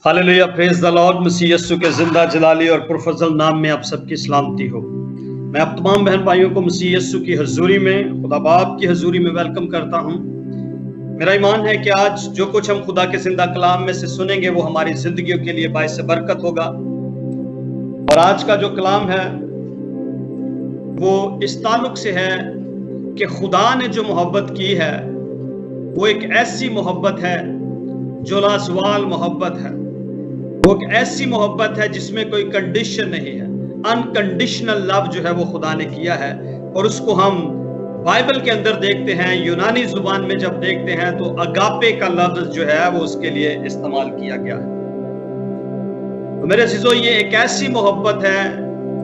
Hallelujah, praise the lord. मसीह यीशु के जिंदा जलाली और पुरफजल नाम में आप सबकी सलामती हो। मैं आप तमाम बहन भाइयों को मसीह यीशु की हजूरी में, खुदा बाप की हजूरी में वेलकम करता हूं। मेरा ईमान है कि आज जो कुछ हम खुदा के जिंदा कलाम में से सुनेंगे वो हमारी जिंदगियों के लिए बाइस बरकत होगा। और आज का जो कलाम है वो इस ताल्लुक से है कि खुदा ने जो मोहब्बत की है वो एक ऐसी मोहब्बत है जो लाजवाल मोहब्बत है। वो एक ऐसी मोहब्बत है जिसमें कोई कंडीशन नहीं है। अनकंडीशनल लव जो है वो खुदा ने किया है, और उसको हम बाइबल के अंदर देखते हैं, यूनानी जुबान में जब देखते हैं तो अगापे का लफ्ज जो है वो उसके लिए इस्तेमाल किया गया है। तो मेरे अजीजों, ये एक ऐसी मोहब्बत है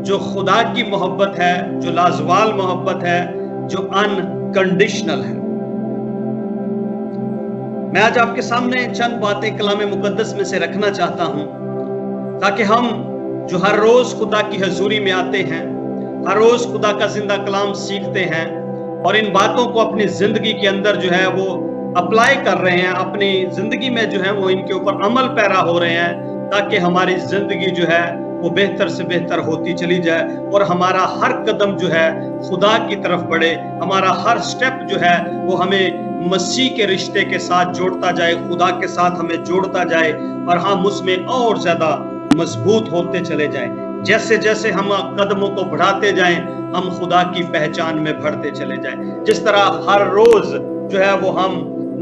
जो खुदा की मोहब्बत है, जो लाजवाल मोहब्बत है, जो अनकंडीशनल है। मैं आज आपके सामने चंद बातें कलाम मुकद्दस में से रखना चाहता हूं, ताकि हम जो हर रोज खुदा की हजूरी में आते हैं, हर रोज खुदा का जिंदा कलाम सीखते हैं और इन बातों को अपनी जिंदगी के अंदर जो है वो अप्लाई कर रहे हैं, अपनी जिंदगी में जो है वो इनके ऊपर अमल पैरा हो रहे हैं, ताकि हमारी जिंदगी जो है वो बेहतर से बेहतर होती चली जाए और हमारा हर कदम जो है खुदा की तरफ बढ़े। हमारा हर स्टेप जो है वो हमें मसीह के रिश्ते के साथ जोड़ता जाए, खुदा के साथ हमें जोड़ता जाए और हम उसमें और ज्यादा मजबूत होते चले जाएं। जैसे जैसे हम कदमों को बढ़ाते जाएं, हम खुदा की पहचान में बढ़ते चले जाएं। जिस तरह हर रोज जो है वो हम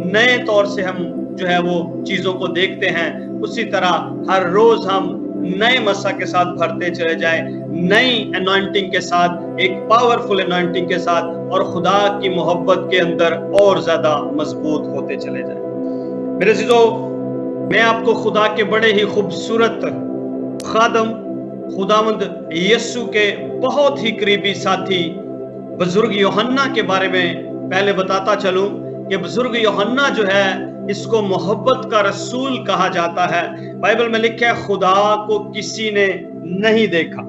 नए तौर से हम जो है वो चीजों को देखते हैं, उसी तरह हर रोज हम नए मसा के साथ भरते चले जाएं, नई अनॉइंटिंग के साथ, एक पावरफुल अनॉइंटिंग के साथ, और खुदा की मोहब्बत के अंदर और ज्यादा मजबूत होते चले जाएं। मेरे अजीजों, मैं आपको खुदा के बड़े ही खूबसूरत खादम खुदावंद यीशु के बहुत ही करीबी साथी बुजुर्ग यूहन्ना के बारे में पहले बताता चलूं कि बुजुर्ग यूहन्ना जो है इसको मोहब्बत का रसूल कहा जाता है। बाइबल में लिखा है खुदा को किसी ने नहीं देखा।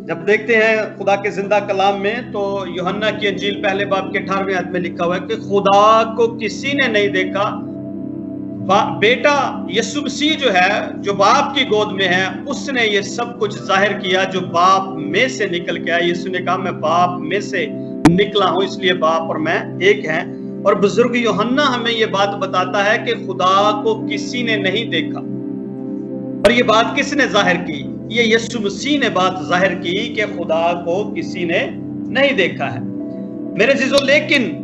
जब देखते हैं खुदा के जिंदा कलाम में तो यूहन्ना की अंजील पहले बाब के 18वें आयत में लिखा हुआ है कि खुदा को किसी ने नहीं देखा। बेटा यीशु मसीह जो है, जो बाप की गोद में है, उसने ये सब कुछ जाहिर किया जो बाप में से निकल के आया। यीशु ने कहा मैं बाप में से निकला हूं, इसलिए बाप और मैं एक हैं। और बुजुर्ग यूहन्ना हमें ये बात बताता है कि खुदा को किसी ने नहीं देखा। और ये बात किसने जाहिर की? ये यीशु मसीह ने बात जाहिर की कि खुदा को किसी ने नहीं देखा है। मेरे जीजों, लेकिन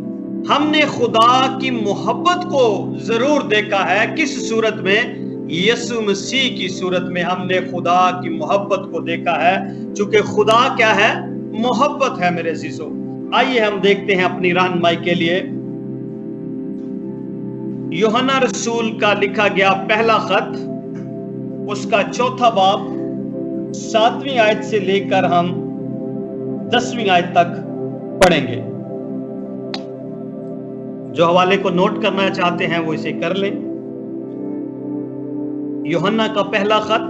हमने खुदा की मोहब्बत को जरूर देखा है। किस सूरत में? यीशु मसीह की सूरत में हमने खुदा की मोहब्बत को देखा है, चूंकि खुदा क्या है? मोहब्बत है। मेरे जीजों, आइए हम देखते हैं अपनी रहनुमाई के लिए यूहन्ना रसूल का लिखा गया पहला खत, उसका 4था बाब 7वीं आयत से लेकर हम 10वीं आयत तक पढ़ेंगे। जो हवाले को नोट करना चाहते हैं वो इसे कर लें। यूहन्ना का पहला खत,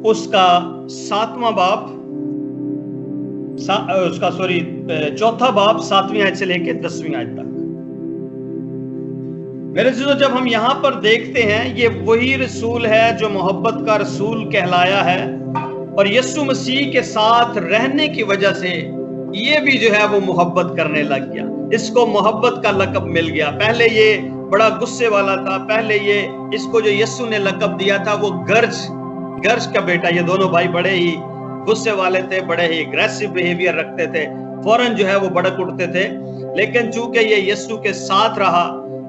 उसका 7वां बाब, उसका 4था बाब 7वीं आयत से लेकर 10वीं आयत तक। मेरे दोस्तों, जब हम यहाँ पर देखते हैं, ये वही रसूल है जो मोहब्बत का रसूल कहलाया है, और यीशु मसीह के साथ रहने की वजह से ये भी जो है वो मोहब्बत करने लग गया। इसको मोहब्बत का लक़ब मिल गया। पहले ये बड़ा गुस्से वाला था। पहले ये इसको जो यीशु ने लक़ब दिया था वो गर्ज का बेटा। ये दोनों भाई बड़े ही गुस्से वाले थे, बड़े ही एग्रेसिव बिहेवियर रखते थे, फौरन जो है वो भड़क उठते थे। लेकिन चूंकि ये यीशु के साथ रहा,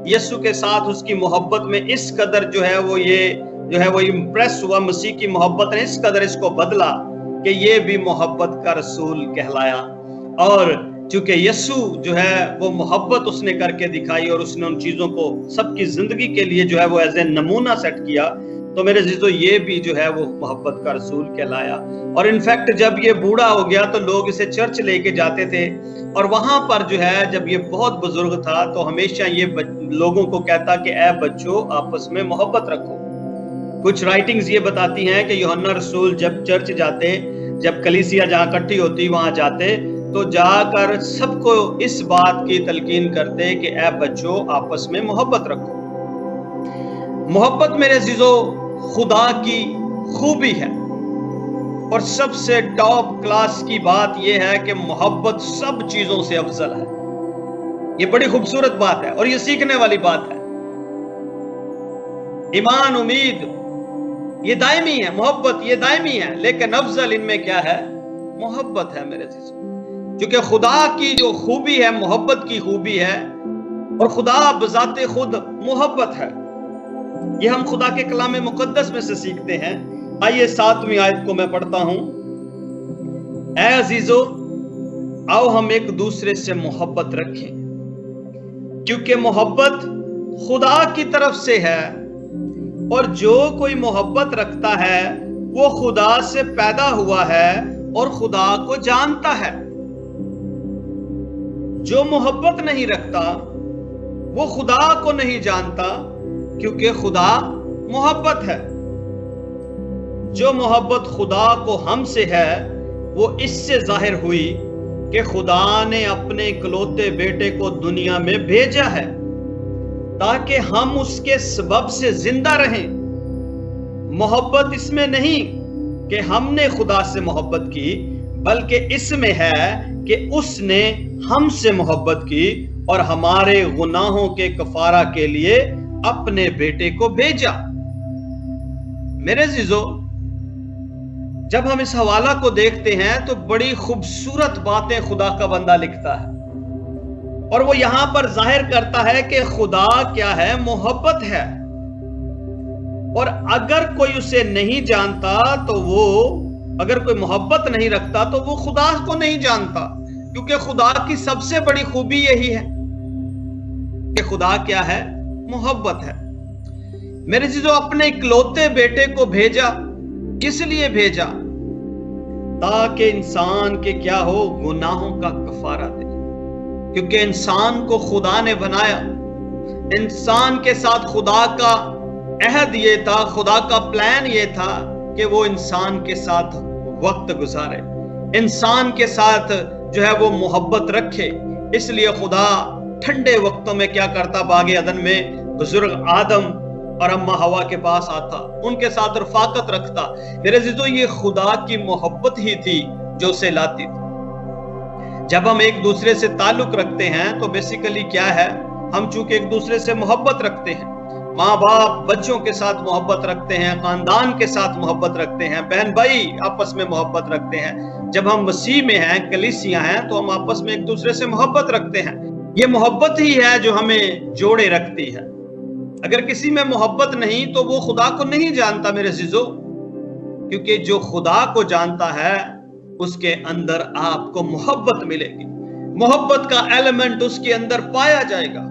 यीशु के साथ उसकी मोहब्बत में इस कदर जो है वो ये जो है वो इम्प्रेस हुआ, मसीह की मोहब्बत ने इस कदर इसको बदला कि ये भी मोहब्बत का रसूल कहलाया। और चूंकि यीशु जो है वो मोहब्बत उसने करके दिखाई और उसने उन चीजों को सबकी जिंदगी के लिए जो है वो एज ए नमूना सेट किया, तो मेरे जीजो ये भी जो है वो मोहब्बत का रसूल कहलाया। और इनफैक्ट जब ये बूढ़ा हो गया तो लोग इसे चर्च लेके जाते थे, और वहां पर जो है जब ये बहुत बुजुर्ग था तो हमेशा ये लोगों को कहता कि ऐ बच्चों, आपस में मोहब्बत रखो। कुछ राइटिंग्स ये बताती हैं कि यूहन्ना रसूल जब चर्च जाते, जब कलीसिया जहां इकट्ठी होती वहां जाते, तो जाकर सबको इस बात की तलकीन करते कि ऐ बच्चों, आपस में मोहब्बत रखो। मोहब्बत मेरे अजीजों खुदा की खूबी है, और सबसे टॉप क्लास की बात यह है कि मोहब्बत सब चीजों से अफजल है। ये बड़ी खूबसूरत बात है और ये सीखने वाली बात है। ईमान, उम्मीद ये दायमी है, मोहब्बत ये दायमी है, लेकिन अफजल इनमें क्या है? मोहब्बत है मेरे अजीजों। क्योंकि खुदा की जो खूबी है मोहब्बत की खूबी है, और खुदा बजाते खुद मोहब्बत है। ये हम खुदा के कलाम मुकद्दस में से सीखते हैं। आइए 7वीं आयत को मैं पढ़ता हूं। ऐ अजीजों, आओ हम एक दूसरे से मोहब्बत रखें, क्योंकि मोहब्बत खुदा की तरफ से है, और जो कोई मोहब्बत रखता है वो खुदा से पैदा हुआ है और खुदा को जानता है। जो मोहब्बत नहीं रखता वो खुदा को नहीं जानता, क्योंकि खुदा मोहब्बत है। जो मोहब्बत खुदा को हमसे है वो इससे जाहिर हुई कि खुदा ने अपने इकलौते बेटे को दुनिया में भेजा है ताकि हम उसके सबब से जिंदा रहें। मोहब्बत इसमें नहीं कि हमने खुदा से मोहब्बत की, बल्कि इसमें है कि उसने हमसे मोहब्बत की और हमारे गुनाहों के कफारा के लिए अपने बेटे को भेजा। मेरे अजीजों, जब हम इस हवाला को देखते हैं तो बड़ी खूबसूरत बातें खुदा का बंदा लिखता है, और वो यहां पर जाहिर करता है कि खुदा क्या है? मोहब्बत है। और अगर कोई उसे नहीं जानता तो वो, अगर कोई मोहब्बत नहीं रखता तो वो खुदा को नहीं जानता, क्योंकि खुदा की सबसे बड़ी खूबी यही है कि खुदा क्या है? मोहब्बत है। मेरे जीजों, अपने इकलौते बेटे को भेजा, किस लिए भेजा? ताकि इंसान के क्या हो? गुनाहों का कफारा दे। क्योंकि इंसान को खुदा ने बनाया, इंसान के साथ खुदा का अहद ये था, खुदा का प्लान ये था कि वो इंसान के साथ वक्त गुजारे, इंसान के साथ जो है वो मोहब्बत रखे। इसलिए खुदा ठंडे वक्तों में क्या करता? बागे अदन में बुजुर्ग आदम और अम्मा हवा के पास आता, उनके साथ रफाकत रखता। मेरे अजीजों, ये खुदा की मोहब्बत ही थी जो उसे लाती थी। जब हम एक दूसरे से ताल्लुक रखते हैं तो बेसिकली क्या है? हम चूंकि एक दूसरे से मोहब्बत रखते हैं, माँ बाप बच्चों के साथ मोहब्बत रखते हैं, खानदान के साथ मोहब्बत रखते हैं, बहन भाई आपस में मोहब्बत रखते हैं। जब हम मसीह में हैं, कलीसिया हैं, तो हम आपस में एक दूसरे से मोहब्बत रखते हैं। ये मोहब्बत ही है जो हमें जोड़े रखती है। अगर किसी में मोहब्बत नहीं तो वो खुदा को नहीं जानता मेरे अजीजों, क्योंकि जो खुदा को जानता है उसके अंदर आपको मोहब्बत मिलेगी, मोहब्बत का एलिमेंट उसके अंदर पाया जाएगा,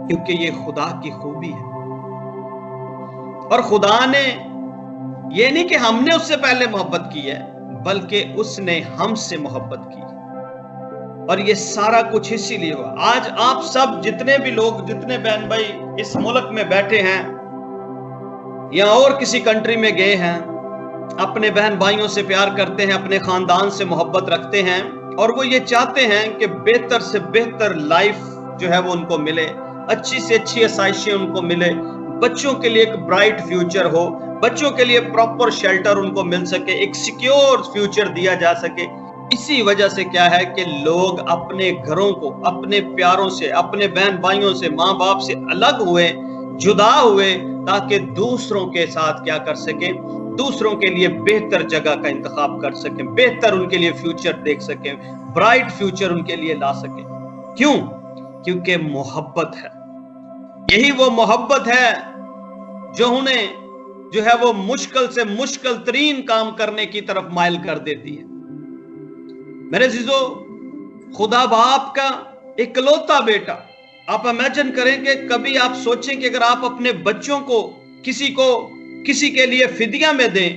क्योंकि ये खुदा की खूबी है। और खुदा ने, ये नहीं कि हमने उससे पहले मोहब्बत की है, बल्कि उसने हमसे मोहब्बत की है। और ये सारा कुछ इसीलिए हुआ। आज आप सब जितने भी लोग, जितने बहन भाई इस मुल्क में बैठे हैं या और किसी कंट्री में गए हैं, अपने बहन भाइयों से प्यार करते हैं, अपने खानदान से मोहब्बत रखते हैं, और वो ये चाहते हैं कि बेहतर से बेहतर लाइफ जो है वो उनको मिले, अच्छी से अच्छी आसाइशें उनको मिले, बच्चों के लिए एक ब्राइट फ्यूचर हो, बच्चों के लिए प्रॉपर शेल्टर उनको मिल सके, एक सिक्योर फ्यूचर दिया जा सके। इसी वजह से क्या है कि लोग अपने घरों को, अपने प्यारों से, अपने बहन भाइयों से, माँ बाप से अलग हुए, जुदा हुए, ताकि दूसरों के साथ क्या कर सके? दूसरों के लिए बेहतर जगह का इंतखाब कर सके, बेहतर उनके लिए फ्यूचर देख सके, ब्राइट फ्यूचर उनके लिए ला सके। क्यों? क्योंकि मोहब्बत है। यही वो मोहब्बत है जो उन्हें जो है वो मुश्किल से मुश्किल तरीन काम करने की तरफ माइल कर देती है। मेरे जीजो, खुदा बाप का इकलौता बेटा, आप इमेजिन करें कि कभी आप सोचें कि अगर आप अपने बच्चों को किसी के लिए फिदिया में दें,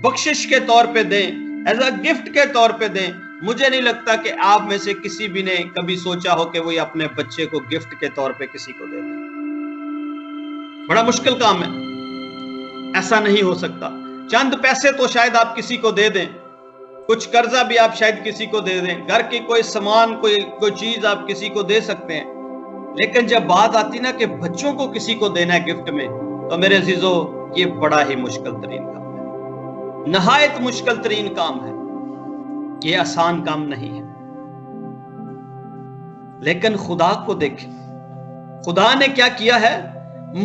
बख्शिश के तौर पे दें, एज अ गिफ्ट के तौर पे दें, मुझे नहीं लगता कि आप में से किसी भी ने कभी सोचा हो कि वो अपने बच्चे को गिफ्ट के तौर पे किसी को दे दे। बड़ा मुश्किल काम है, ऐसा नहीं हो सकता। चंद पैसे तो शायद आप किसी को दे दें, कुछ कर्जा भी आप शायद किसी को दे दें, घर की कोई सामान, कोई चीज आप किसी को दे सकते हैं, لیکن جب بات آتی نا کہ بچوں کو کسی کو دینا ہے گفٹ میں، تو میرے عزیزو یہ بڑا ہی مشکل ترین کام ہے، نہایت مشکل ترین کام ہے، یہ آسان کام نہیں ہے۔ لیکن خدا کو دیکھیں، خدا نے کیا کیا ہے؟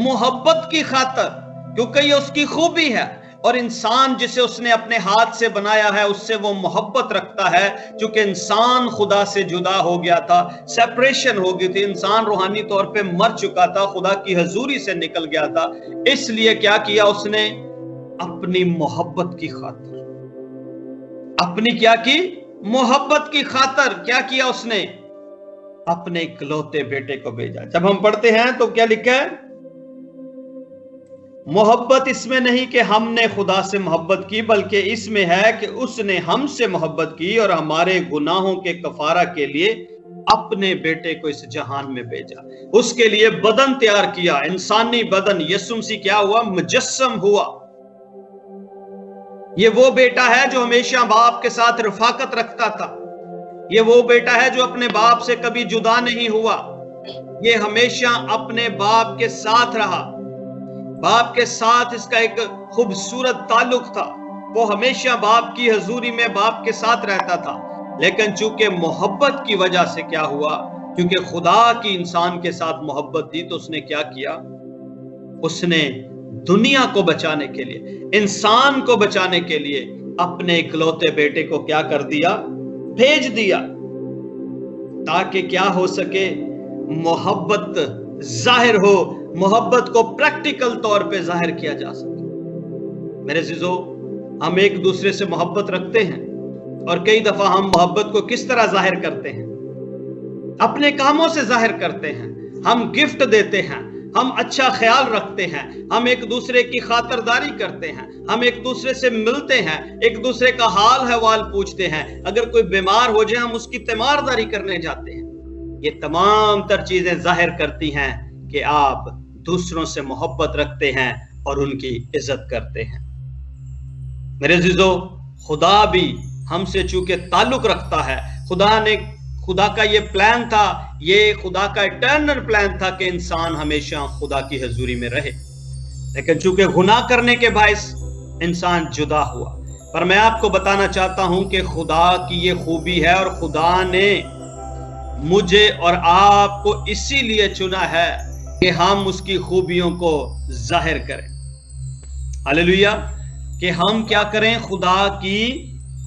محبت کی خاطر، کیونکہ یہ اس کی خوبی ہے، اور انسان جسے اس نے اپنے ہاتھ سے بنایا ہے اس سے وہ محبت رکھتا ہے، چونکہ انسان خدا سے جدا ہو گیا تھا، سیپریشن ہو گئی تھی، انسان روحانی طور پہ مر چکا تھا، خدا کی حضوری سے نکل گیا تھا۔ اس لیے کیا کیا اس نے؟ اپنی محبت کی خاطر، اپنی کیا کی؟ محبت کی خاطر کیا کیا اس نے؟ اپنے اکلوتے بیٹے کو بھیجا۔ جب ہم پڑھتے ہیں تو کیا لکھا ہے؟ محبت اس میں نہیں کہ ہم نے خدا سے محبت کی، بلکہ اس میں ہے کہ اس نے ہم سے محبت کی اور ہمارے گناہوں کے کفارہ کے لیے اپنے بیٹے کو اس جہان میں بھیجا، اس کے لیے بدن تیار کیا، انسانی بدن۔ یسوع مسیح کیا ہوا؟ مجسم ہوا۔ یہ وہ بیٹا ہے جو ہمیشہ باپ کے ساتھ رفاقت رکھتا تھا، یہ وہ بیٹا ہے جو اپنے باپ سے کبھی جدا نہیں ہوا، یہ ہمیشہ اپنے باپ کے ساتھ رہا، باپ کے ساتھ اس کا ایک خوبصورت تعلق تھا، وہ ہمیشہ باپ کی حضوری میں باپ کے ساتھ رہتا تھا۔ لیکن چونکہ محبت کی وجہ سے کیا ہوا؟ کیونکہ خدا کی انسان کے ساتھ محبت تھی، تو اس نے کیا کیا؟ اس نے دنیا کو بچانے کے لیے، انسان کو بچانے کے لیے اپنے اکلوتے بیٹے کو کیا کر دیا؟ بھیج دیا، تاکہ کیا ہو سکے؟ محبت ظاہر ہو، محبت کو پریکٹیکل طور پہ ظاہر کیا جا سکے۔ میرے عزیزو، ہم ایک دوسرے سے محبت رکھتے ہیں، اور کئی دفعہ ہم محبت کو کس طرح ظاہر کرتے ہیں؟ اپنے کاموں سے ظاہر کرتے ہیں، ہم گفٹ دیتے ہیں، ہم اچھا خیال رکھتے ہیں، ہم ایک دوسرے کی خاطرداری کرتے ہیں، ہم ایک دوسرے سے ملتے ہیں، ایک دوسرے کا حال احوال پوچھتے ہیں، اگر کوئی بیمار ہو جائے ہم اس کی تیمارداری کرنے جاتے ہیں۔ یہ تمام تر چیزیں ظاہر کرتی ہیں کہ آپ دوسروں سے محبت رکھتے ہیں اور ان کی عزت کرتے ہیں۔ میرے عزیزو، خدا بھی ہم سے چونکہ تعلق رکھتا ہے، خدا کا یہ پلان تھا، یہ خدا کا ایٹرنل پلان تھا کہ انسان ہمیشہ خدا کی حضوری میں رہے، لیکن چونکہ گناہ کرنے کے باعث انسان جدا ہوا۔ پر میں آپ کو بتانا چاہتا ہوں کہ خدا کی یہ خوبی ہے، اور خدا نے مجھے اور آپ کو اسی لیے چنا ہے کہ ہم اس کی خوبیوں کو ظاہر کریں۔ ہاللیلویہ! کہ ہم کیا کریں؟ خدا کی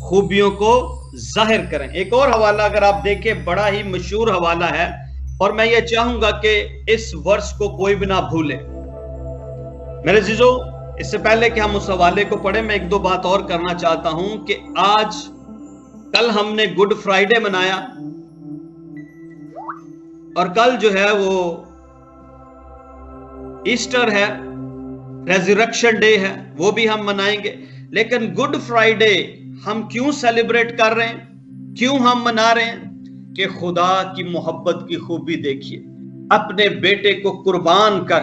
خوبیوں کو ظاہر کریں۔ ایک اور حوالہ اگر آپ دیکھیں، بڑا ہی مشہور حوالہ ہے، اور میں یہ چاہوں گا کہ اس ورس کو کوئی بھی نہ بھولے۔ میرے عزیزو، اس سے پہلے کہ ہم اس حوالے کو پڑھیں، میں ایک دو بات اور کرنا چاہتا ہوں کہ کل ہم نے گڈ فرائیڈے منایا، اور کل جو ہے وہ ایسٹر ہے، ریزریکشن ڈے ہے، وہ بھی ہم منائیں گے۔ لیکن گڈ فرائیڈے ہم کیوں سیلیبریٹ کر رہے ہیں؟ کیوں ہم منا رہے ہیں؟ کہ خدا کی محبت کی خوبی دیکھیے، اپنے بیٹے کو قربان کر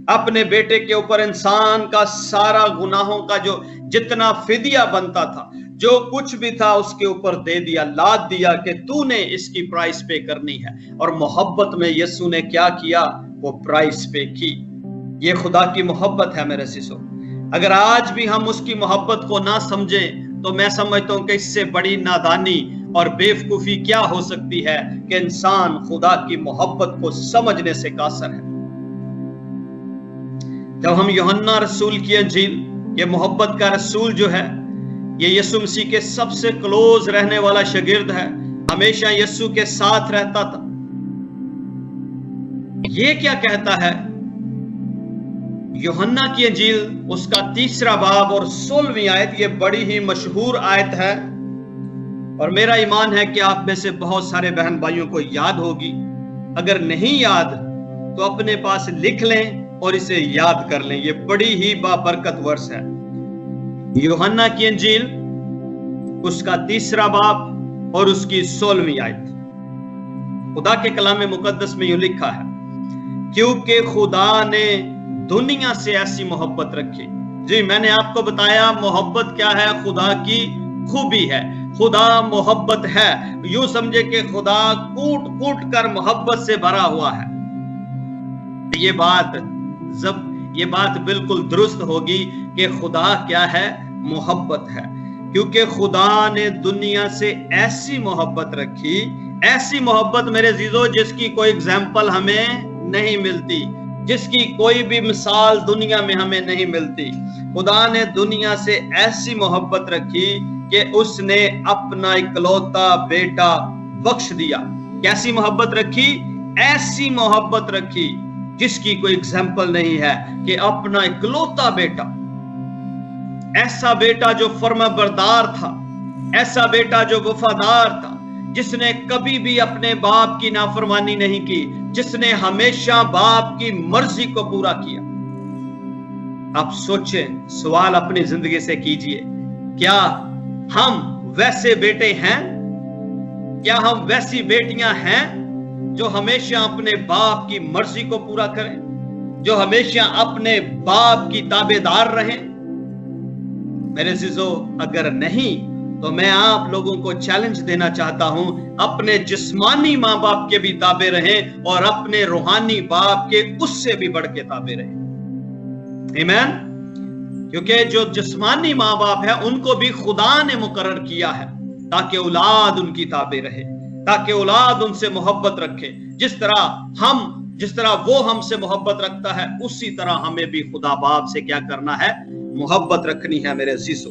اپنے بیٹے کے اوپر انسان کا سارا گناہوں کا جو جتنا فدیہ بنتا تھا، جو کچھ بھی تھا، اس کے اوپر دے دیا، لاد دیا کہ تو نے اس کی پرائس پے کرنی ہے۔ اور محبت میں یسوع نے کیا کیا؟ وہ پرائس پے کی۔ یہ خدا کی محبت ہے میرے عزیزو۔ اگر آج بھی ہم اس کی محبت کو نہ سمجھیں تو میں سمجھتا ہوں کہ اس سے بڑی نادانی اور بیوقوفی کیا ہو سکتی ہے کہ انسان خدا کی محبت کو سمجھنے سے قاصر ہے۔ جب ہم یوحنا رسول کی انجیل، یہ محبت کا رسول جو ہے، یہ یسوع مسیح کے سب سے کلوز رہنے والا شاگرد ہے، ہمیشہ یسوع کے ساتھ رہتا تھا۔ یہ کیا کہتا ہے؟ یوحنا کی انجیل اس کا 3 باب اور 16ویں آیت، یہ بڑی ہی مشہور آیت ہے، اور میرا ایمان ہے کہ آپ میں سے بہت سارے بہن بھائیوں کو یاد ہوگی۔ اگر نہیں یاد تو اپنے پاس لکھ لیں اور اسے یاد کر لیں، یہ بڑی ہی بابرکت ورس ہے۔ یوحنا کی انجیل اس کا 3 باب اور اس کی 16ویں آیت، خدا کے کلام مقدس میں یوں لکھا ہے، کیونکہ خدا نے دنیا سے ایسی محبت رکھی۔ جی، میں نے آپ کو بتایا محبت کیا ہے، خدا کی خوبی ہے۔ خدا محبت ہے، یوں سمجھے کہ خدا کوٹ کوٹ کر محبت سے بھرا ہوا ہے۔ یہ بات بالکل درست ہوگی کہ خدا کیا ہے؟ محبت ہے، کیونکہ خدا نے دنیا سے ایسی محبت رکھی، ایسی محبت میرے عزیزو جس کی کوئی اگزامپل ہمیں نہیں ملتی، جس کی کوئی بھی مثال دنیا میں ہمیں نہیں ملتی۔ خدا نے دنیا سے ایسی محبت رکھی کہ اس نے اپنا اکلوتا بیٹا بخش دیا۔ کیسی محبت رکھی؟ ایسی محبت رکھی جس کی کوئی اگزامپل نہیں ہے، کہ اپنا اکلوتا بیٹا، ایسا بیٹا جو فرما بردار تھا، ایسا بیٹا جو وفادار تھا، جس نے کبھی بھی اپنے باپ کی نافرمانی نہیں کی، جس نے ہمیشہ باپ کی مرضی کو پورا کیا۔ آپ سوچیں، سوال اپنی زندگی سے کیجئے، کیا ہم ویسے بیٹے ہیں؟ کیا ہم ویسی بیٹیاں ہیں جو ہمیشہ اپنے باپ کی مرضی کو پورا کریں، جو ہمیشہ اپنے باپ کی تابعدار رہیں؟ میرے عزیزو، اگر نہیں تو میں آپ لوگوں کو چیلنج دینا چاہتا ہوں، اپنے جسمانی ماں باپ کے بھی تابع رہیں اور اپنے روحانی باپ کے اس سے بھی بڑھ کے تابع رہیں۔ آمین۔ کیونکہ جو جسمانی ماں باپ ہیں ان کو بھی خدا نے مقرر کیا ہے تاکہ اولاد ان کی تابع رہے، تاکہ اولاد ان سے محبت رکھے۔ جس طرح وہ ہم سے محبت رکھتا ہے، اسی طرح ہمیں بھی خدا باپ سے کیا کرنا ہے؟ محبت رکھنی ہے میرے عزیزو۔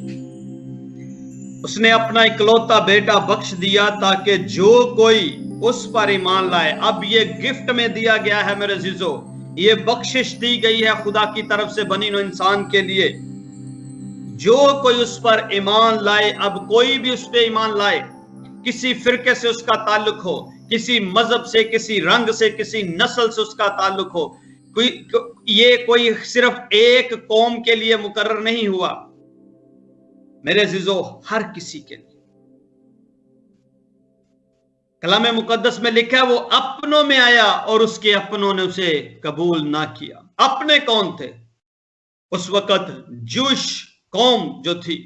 اس نے اپنا اکلوتا بیٹا بخش دیا تاکہ جو کوئی اس پر ایمان لائے۔ اب یہ گفٹ میں دیا گیا ہے میرے عزیزو، یہ بخشش دی گئی ہے خدا کی طرف سے بنی نوع انسان کے لیے۔ جو کوئی اس پر ایمان لائے، اب کوئی بھی اس پہ ایمان لائے، کسی فرقے سے اس کا تعلق ہو، کسی مذہب سے، کسی رنگ سے، کسی نسل سے اس کا تعلق ہو، یہ کوئی صرف ایک قوم کے لیے مقرر نہیں ہوا میرے عزیزو، ہر کسی کے لیے۔ کلام مقدس میں لکھا ہے وہ اپنوں میں آیا اور اس کے اپنوں نے اسے قبول نہ کیا۔ اپنے کون تھے؟ اس وقت جوش قوم جو تھی،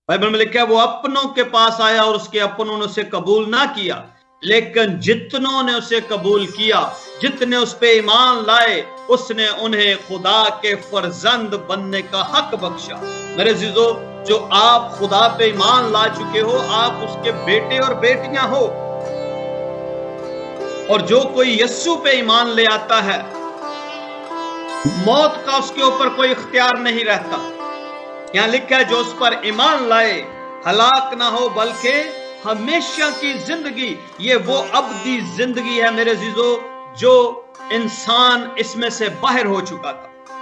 بائبل میں لکھا ہے وہ اپنوں کے پاس آیا اور اس کے اپنوں نے اسے قبول نہ کیا، لیکن جتنوں نے اسے قبول کیا، جتنے اس پہ ایمان لائے، اس نے انہیں خدا کے فرزند بننے کا حق بخشا۔ میرے عزیزو، جو آپ خدا پہ ایمان لا چکے ہو، آپ اس کے بیٹے اور بیٹیاں ہو، اور جو کوئی یسوع پہ ایمان لے آتا ہے، موت کا اس کے اوپر کوئی اختیار نہیں رہتا۔ یہاں لکھا ہے جو اس پر ایمان لائے ہلاک نہ ہو بلکہ ہمیشہ کی زندگی۔ یہ وہ ابدی زندگی ہے میرے عزیزو جو انسان اس میں سے باہر ہو چکا تھا،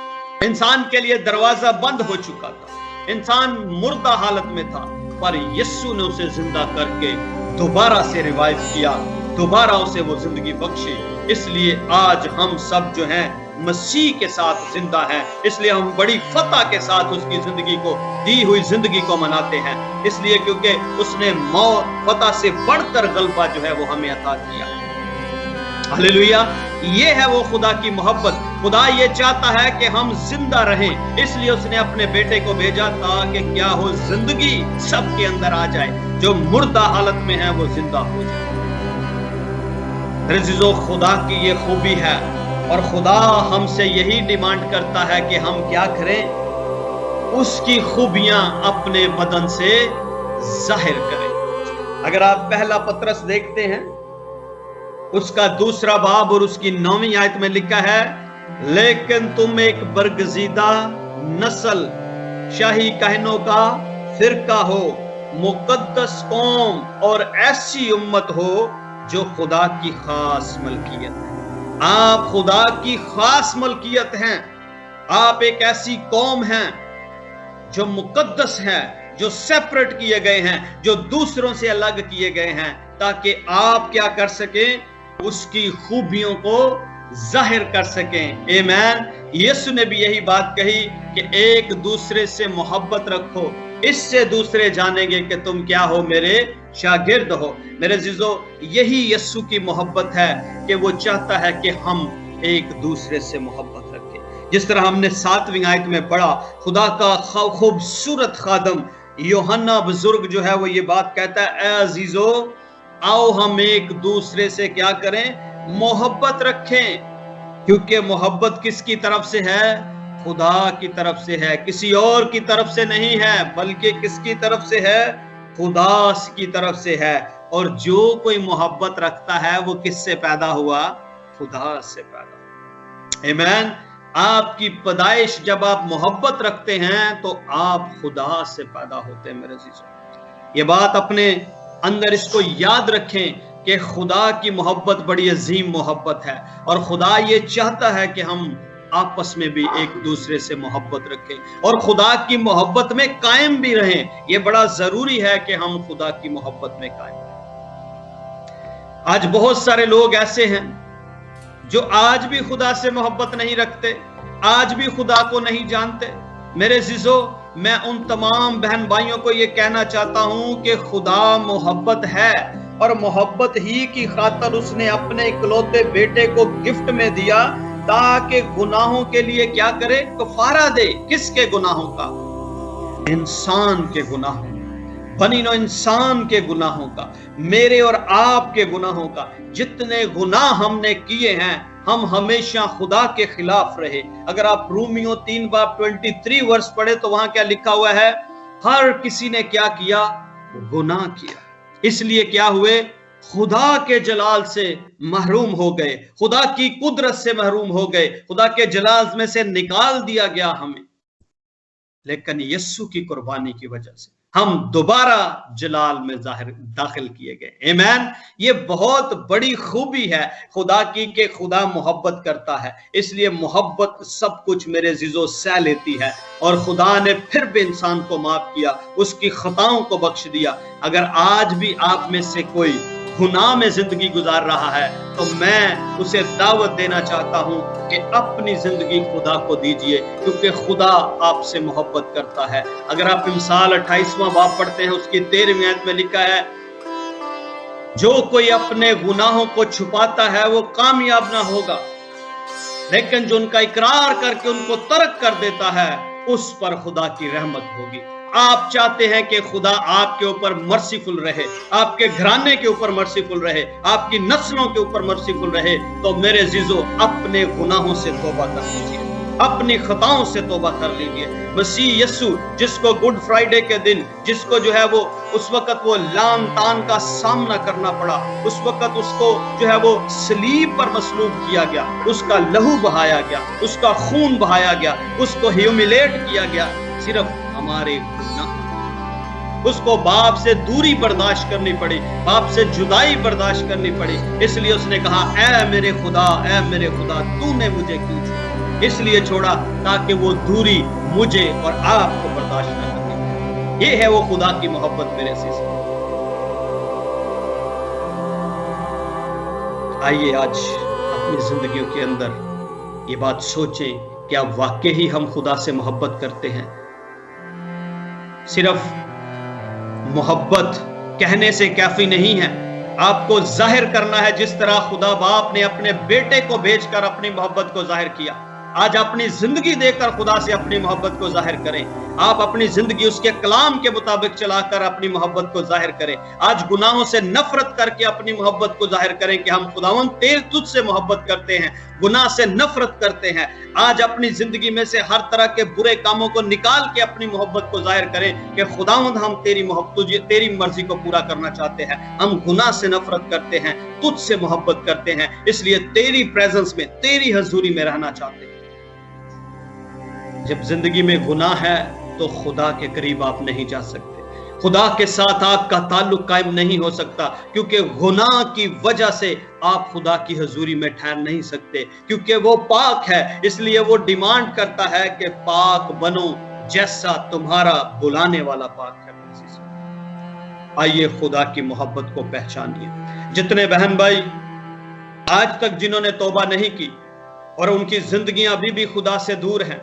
انسان کے لیے دروازہ بند ہو چکا تھا، انسان مردہ حالت میں تھا، پر یسوع نے اسے زندہ کر کے دوبارہ سے ریوائیو کیا، دوبارہ اسے وہ زندگی بخشی۔ اس لیے آج ہم سب جو ہیں مسیح کے ساتھ زندہ ہیں، اس لیے ہم بڑی فتح کے ساتھ اس کی زندگی کو، دی ہوئی زندگی کو مناتے ہیں، اس لیے کیونکہ اس نے موت فتح سے بڑھ کر غلبہ جو ہے وہ ہمیں عطا کیا ہے۔ ہلیلویا! یہ ہے وہ خدا کی محبت۔ خدا یہ چاہتا ہے کہ ہم زندہ رہیں، اس لیے اس نے اپنے بیٹے کو بھیجا تاکہ کیا ہو؟ زندگی سب کے اندر آ جائے، جو مردہ حالت میں ہیں وہ زندہ ہو جائے۔ عزیزو، خدا کی یہ خوبی ہے، اور خدا ہم سے یہی ڈیمانڈ کرتا ہے کہ ہم کیا کریں؟ اس کی خوبیاں اپنے بدن سے ظاہر کریں۔ اگر آپ پہلا پترس دیکھتے ہیں، اس کا 2 باب اور اس کی 9ویں آیت میں لکھا ہے، لیکن تم ایک برگزیدہ نسل، شاہی کہنوں کا فرقہ ہو، مقدس قوم اور ایسی امت ہو جو خدا کی خاص ملکیت ہے۔ آپ خدا کی خاص ملکیت ہیں، آپ ایک ایسی قوم ہیں جو مقدس ہیں، جو سیپریٹ کیے گئے ہیں، جو دوسروں سے الگ کیے گئے ہیں، تاکہ آپ کیا کر سکیں؟ اس کی خوبیوں کو ظاہر کر سکیں۔ آمین۔ یسوع نے بھی یہی بات کہی کہ ایک دوسرے سے محبت رکھو، اس سے دوسرے جانیں گے کہ تم کیا ہو؟ میرے شاگرد ہو۔ میرے عزیزو، یہی یسوع کی محبت ہے کہ وہ چاہتا ہے کہ ہم ایک دوسرے سے محبت رکھیں۔ جس طرح ہم نے 7ویں آیت میں پڑھا، خدا کا خوبصورت خادم یوحنا بزرگ جو ہے وہ یہ بات کہتا ہے، اے عزیزو، آؤ ہم ایک دوسرے سے کیا کریں؟ محبت رکھیں، क्योंकि मोहब्बत किसकी तरफ से है? खुदा की तरफ से है, किसी और की तरफ से नहीं है, बल्कि किसकी तरफ से है? खुदा की तरफ से है। और जो कोई मोहब्बत रखता है वो किससे पैदा हुआ? खुदा से पैदा हुआ। आमीन। आपकी पैदाइश जब आप मोहब्बत रखते हैं तो आप खुदा से पैदा होते हैं मेरे अजीजों। ये बात अपने अंदर इसको याद रखें कि खुदा की मोहब्बत बड़ी अजीम मोहब्बत है और खुदा ये चाहता है कि हम आपस में भी एक दूसरे से मोहब्बत रखें और खुदा की मोहब्बत में कायम भी रहें। ये बड़ा जरूरी है कि हम खुदा की मोहब्बत में कायम रहें। आज बहुत सारे लोग ऐसे हैं जो आज भी खुदा से मोहब्बत नहीं रखते, आज भी खुदा को नहीं जानते। मेरे अजीजों, मैं उन तमाम बहन भाइयों को ये कहना चाहता हूं कि खुदा मोहब्बत है और मोहब्बत ही की खातिर उसने अपने इकलौते बेटे को गिफ्ट में दिया ताकि गुनाहों के लिए क्या करे? कफारा दे। किसके गुनाहों का? इंसान के गुनाहों, बनी नो इंसान के गुनाहों का, मेरे और आपके गुनाहों का। जितने गुनाह हमने किए हैं, हम हमेशा खुदा के खिलाफ रहे। अगर आप रोमियो 3:23 वर्ष पढ़े तो वहां क्या लिखा हुआ है? हर किसी ने क्या किया? गुनाह किया, इसलिए क्या हुए? खुदा के जलाल से महरूम हो गए, खुदा की कुदरत से महरूम हो गए, खुदा के जलाल में से निकाल दिया गया हमें। लेकिन यीशु की कुर्बानी की वजह से हम दोबारा जलाल में दाखिल किए गए। आमीन। ये बहुत बड़ी खूबी है खुदा की कि खुदा मोहब्बत करता है, इसलिए मोहब्बत सब कुछ मेरे अजीजों सह लेती है। और खुदा ने फिर भी इंसान को माफ किया, उसकी खताओं को बख्श दिया। अगर आज भी आप में से कोई गुनाह में जिंदगी गुजार रहा है तो मैं उसे दावत देना चाहता हूं कि अपनी जिंदगी खुदा को दीजिए, क्योंकि खुदा आपसे मोहब्बत करता है। अगर आप मिसाल 28वां बाब पढ़ते हैं, उसकी 13वीं आयत में लिखा है, जो कोई अपने गुनाहों को छुपाता है वो कामयाब ना होगा, लेकिन जो उनका इकरार करके उनको तर्क कर देता है उस पर खुदा की रहमत होगी। आप चाहते हैं कि खुदा आपके ऊपर मर्सीफुल रहे, आपके घराने के ऊपर मर्सीफुल रहे, आपकी नस्लों के ऊपर मर्सीफुल रहे, तो मेरे अजीजों अपने गुनाहों से तौबा कर लीजिए, अपनी खताओं से तौबा कर लीजिए। मसीह यीशु जिसको गुड फ्राइडे के दिन, जिसको जो है वो उस वक्त वो लान तान का सामना करना पड़ा, उस वक्त उसको जो है वो सलीब पर मसलूब किया गया, उसका लहू बहाया गया, उसका खून बहाया गया, उसको ह्यूमिलेट किया गया, सिर्फ हमारे गुनाह। उसको बाप से दूरी बर्दाश्त करनी पड़ी, बाप से जुदाई बर्दाश्त करनी पड़ी। इसलिए उसने कहा, ऐ मेरे खुदा, ऐ मेरे खुदा, तूने मुझे क्यों छोड़ा? इसलिए छोड़ा ताकि वो दूरी मुझे और आपको बर्दाश्त न करनी। ये है वो खुदा की मोहब्बत मेरे से। आइए आज अपनी जिंदगियों के अंदर ये बात सोचें, क्या वाकई ही हम खुदा से मोहब्बत करते हैं? सिर्फ मोहब्बत कहने से काफी नहीं है, आपको जाहिर करना है, जिस तरह खुदा बाप ने अपने बेटे को भेजकर अपनी मोहब्बत को जाहिर किया। आज अपनी जिंदगी देकर खुदा से अपनी मोहब्बत को जाहिर करें। आप अपनी जिंदगी उसके कलाम के मुताबिक चलाकर अपनी मोहब्बत को जाहिर करें। आज गुनाहों से नफरत करके अपनी मोहब्बत को जाहिर करें कि हम खुदावंद तेरे तुझसे मोहब्बत करते हैं, गुनाह से नफरत करते हैं। आज अपनी जिंदगी में से हर तरह के बुरे कामों को निकाल के अपनी मोहब्बत को जाहिर करें कि खुदावंद हम तेरी मोहब्बत, तेरी मर्जी को पूरा करना चाहते हैं। हम गुनाह से नफरत करते हैं, तुझसे मोहब्बत करते हैं, इसलिए तेरी प्रेजेंस में, तेरी हजूरी में रहना चाहते हैं। जब जिंदगी में गुनाह है तो खुदा के करीब आप नहीं जा सकते, खुदा के साथ आपका ताल्लुक कायम नहीं हो सकता, क्योंकि गुनाह की वजह से आप खुदा की हजूरी में ठहर नहीं सकते, क्योंकि वो पाक है। इसलिए वो डिमांड करता है कि पाक बनो जैसा तुम्हारा बुलाने वाला पाक है। आइए खुदा की मोहब्बत को पहचानिए। जितने बहन भाई आज तक जिन्होंने तौबा नहीं की और उनकी जिंदगियां अभी भी खुदा से दूर हैं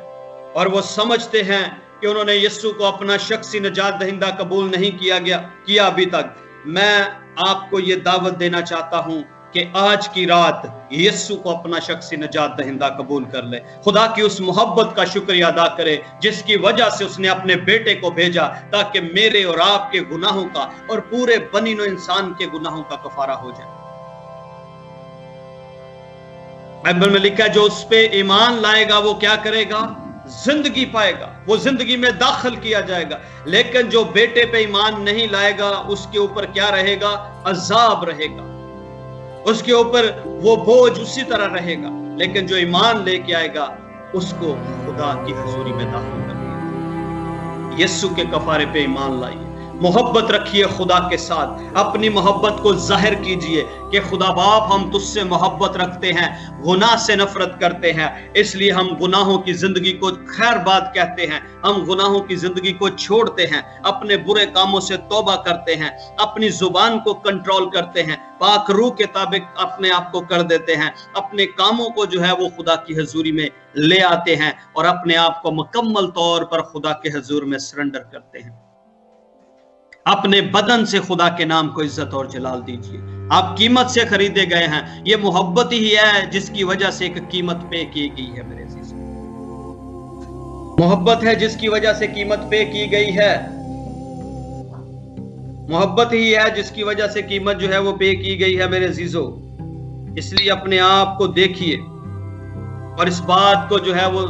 और वो समझते हैं कि उन्होंने यीशु को अपना शख्सी निजात दहिंदा कबूल नहीं किया अभी तक, मैं आपको ये दावत देना चाहता हूं कि आज की रात यीशु को अपना शख्सी निजात दहिंदा कबूल कर ले। खुदा की उस मोहब्बत का शुक्रिया अदा करे जिसकी वजह से उसने अपने बेटे को भेजा, ताकि मेरे और आपके गुनाहों का और पूरे बनीनो इंसान के गुनाहों का कफारा हो जाए। बाइबल में लिखा है जो उस पे ईमान लाएगा वो क्या करेगा? जिंदगी पाएगा, वो जिंदगी में दाखिल किया जाएगा। लेकिन जो बेटे पे ईमान नहीं लाएगा उसके ऊपर क्या रहेगा? अजाब रहेगा, उसके ऊपर वो बोझ उसी तरह रहेगा। लेकिन जो ईमान लेके आएगा उसको खुदा की हुजूरी में दाखिल कर दिया। यीशु के कफारे पे ईमान लाइए, मोहब्बत रखिए खुदा के साथ, अपनी मोहब्बत को जाहिर कीजिए कि खुदा बाप हम तुझसे मोहब्बत रखते हैं, गुनाह से नफरत करते हैं, इसलिए हम गुनाहों की जिंदगी को खैर बात कहते हैं, हम गुनाहों की जिंदगी को छोड़ते हैं, अपने बुरे कामों से तौबा करते हैं, अपनी जुबान को कंट्रोल करते हैं, पाक रूह के ताबिक अपने आप को कर देते हैं, अपने कामों को जो है वो खुदा की हुजूरी में ले आते हैं और अपने आप को मुकम्मल तौर पर खुदा के हुजूर में सरेंडर करते हैं। अपने बदन से खुदा के नाम को इज्जत और जलाल दीजिए। आप कीमत से खरीदे गए हैं, ये मोहब्बत ही है जिसकी वजह से एक कीमत पे की गई है। मेरे अजीज, मोहब्बत है जिसकी वजह से कीमत पे की गई है, मोहब्बत ही है जिसकी वजह से कीमत जो है वो पे की गई है। मेरे अजीजों, इसलिए अपने आप को देखिए और इस बात को जो है वो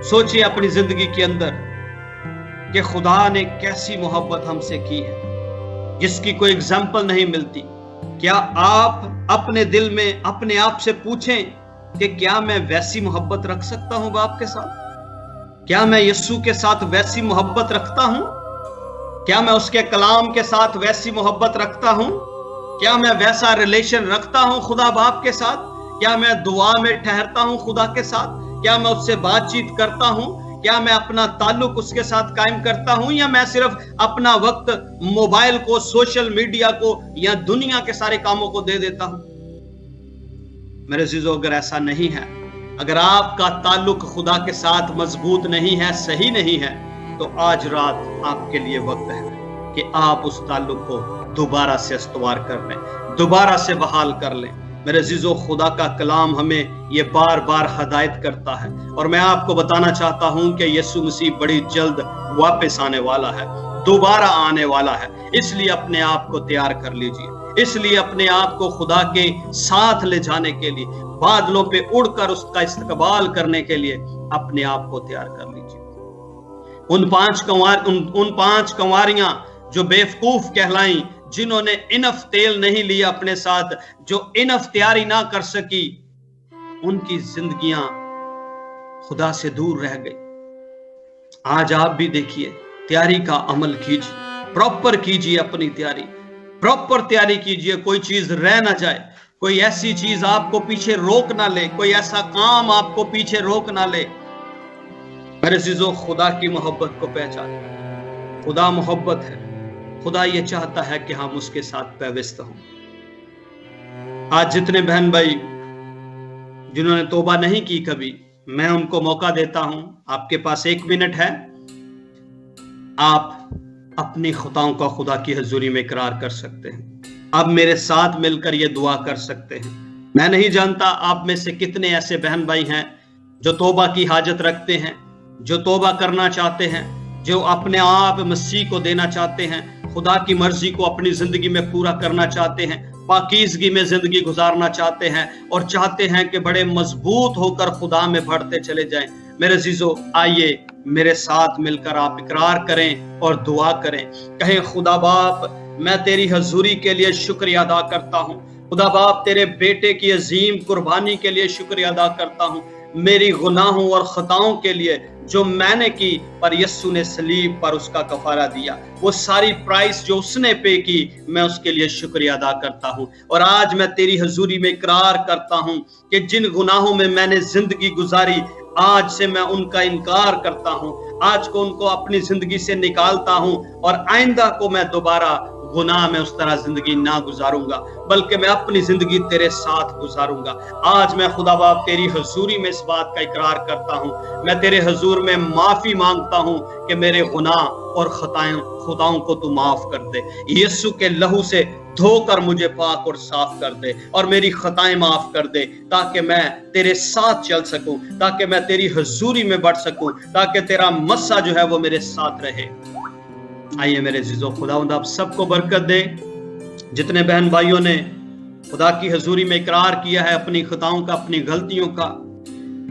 सोचिए अपनी जिंदगी के अंदर कि खुदा ने कैसी मोहब्बत हमसे की है जिसकी कोई एग्जाम्पल नहीं मिलती। क्या आप अपने दिल में अपने आप से पूछें कि क्या मैं वैसी मोहब्बत रख सकता हूं बाप के साथ? क्या मैं यीशु के साथ वैसी मोहब्बत रखता हूं? क्या मैं उसके कलाम के साथ वैसी मोहब्बत रखता हूं? क्या मैं वैसा रिलेशन रखता हूं खुदा बाप के साथ? क्या मैं दुआ में ठहरता हूं खुदा के साथ? क्या मैं उससे बातचीत करता हूं? क्या मैं अपना ताल्लुक उसके साथ कायम करता हूं, या मैं सिर्फ अपना वक्त मोबाइल को, सोशल मीडिया को या दुनिया के सारे कामों को दे देता हूं? मेरे अजीजों, अगर ऐसा नहीं है, अगर आपका ताल्लुक खुदा के साथ मजबूत नहीं है, सही नहीं है, तो आज रात आपके लिए वक्त है कि आप उस ताल्लुक को दोबारा से इस्तवार कर लें, दोबारा से बहाल कर लें। मेरे अजीजों, खुदा का कलाम हमें ये बार बार हदायत करता है और मैं आपको बताना चाहता हूं कि यीशु मसीह बड़ी जल्द वापस आने वाला है, दोबारा आने वाला है। इसलिए अपने आप को तैयार कर लीजिए, इसलिए अपने आप को खुदा के साथ ले जाने के लिए, बादलों पे उड़कर उसका इस्तकबाल करने के लिए अपने आप को तैयार कर लीजिए। उन पांच कंवारियां जो बेवकूफ कहलाई, जिन्होंने इनफ तेल नहीं लिया अपने साथ, जो इनफ तैयारी ना कर सकी, उनकी जिंदगियां खुदा से दूर रह गई। आज आप भी देखिए, तैयारी का अमल कीजिए, प्रॉपर कीजिए अपनी तैयारी, प्रॉपर तैयारी कीजिए, कोई चीज रह ना जाए, कोई ऐसी चीज आपको पीछे रोक ना ले, कोई ऐसा काम आपको पीछे रोक ना ले। मेरे अजीजों, खुदा की मोहब्बत को पहचाने। खुदा मोहब्बत है, खुदा ये चाहता है कि हम उसके साथ पैवस्त हों। आज जितने बहन भाई जिन्होंने तौबा नहीं की कभी, मैं उनको मौका देता हूं, आपके पास 1 मिनट है, आप अपनी खुताओं का खुदा की हुजूरी में इकरार कर सकते हैं। आप मेरे साथ मिलकर ये दुआ कर सकते हैं। मैं नहीं जानता आप में से कितने ऐसे बहन भाई हैं जो तौबा की हाजत रखते हैं, जो तौबा करना चाहते हैं, जो अपने आप मसीह को देना चाहते हैं, खुदा की मर्जी को अपनी जिंदगी में पूरा करना चाहते हैं, पाकीज़गी में जिंदगी गुजारना चाहते हैं और चाहते हैं कि बड़े मजबूत होकर खुदा में बढ़ते चले जाएं। मेरे अजीजों, आइए मेरे साथ मिलकर आप इकरार करें और दुआ करें। कहें, खुदा बाप, मैं तेरी हजूरी के लिए शुक्रिया अदा करता हूँ। खुदा बाप, तेरे बेटे की अजीम कुर्बानी के लिए शुक्रिया अदा करता हूँ, मेरी गुनाहों और खताओं के लिए जो मैंने की, पर यस्सु ने सलीब पर उसका कफारा दिया, वो सारी प्राइस जो उसने पे की, मैं उसके लिए शुक्रिया अदा करता हूँ। और आज मैं तेरी हजूरी में इकरार करता हूँ कि जिन गुनाहों में मैंने जिंदगी गुजारी, आज से मैं उनका इनकार करता हूँ, आज को उनको अपनी जिंदगी से निकालता हूँ और आइंदा को मैं दोबारा गुनाह में उस तरह जिंदगी ना गुजारूंगा, बल्कि मैं अपनी जिंदगी तेरे साथ गुजारूंगा। आज मैं खुदा बाप तेरी हुजूरी में इस बात का इकरार करता हूँ, मैं तेरे हुजूर में माफी मांगता हूँ कि मेरे गुनाह और खुदाओं को तू माफ कर दे। यीशु के लहू से धोकर मुझे पाक और साफ कर दे और मेरी खताएं माफ कर दे, ताकि मैं तेरे साथ चल सकूं, ताकि मैं तेरी हुजूरी में बढ़ सकूं, ताकि तेरा मस्सा जो है वो मेरे साथ रहे। आइए मेरे अजीजों, खुदावंद आप सबको बरकत दे। जितने बहन भाइयों ने खुदा की हजूरी में इकरार किया है अपनी खताओं का, अपनी गलतियों का,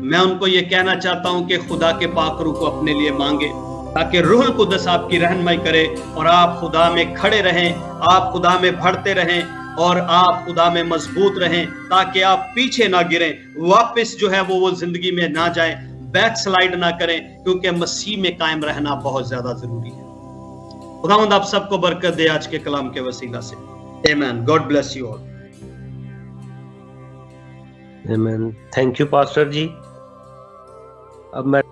मैं उनको ये कहना चाहता हूं कि खुदा के पाक रूह को अपने लिए मांगे, ताकि रूहुल कुद्दस आपकी रहनुमाई करे और आप खुदा में खड़े रहें, आप खुदा में बढ़ते रहें और आप खुदा में मजबूत रहें, ताकि आप पीछे ना गिरें, वापस जो है वो जिंदगी में ना जाएं, बैक स्लाइड ना करें, क्योंकि मसीह में कायम रहना बहुत ज्यादा जरूरी है। खुदावंद आप सबको बरकत दे आज के कलाम के वसीला से। आमीन। God bless you all. आमीन। थैंक यू पास्टर जी। अब मैं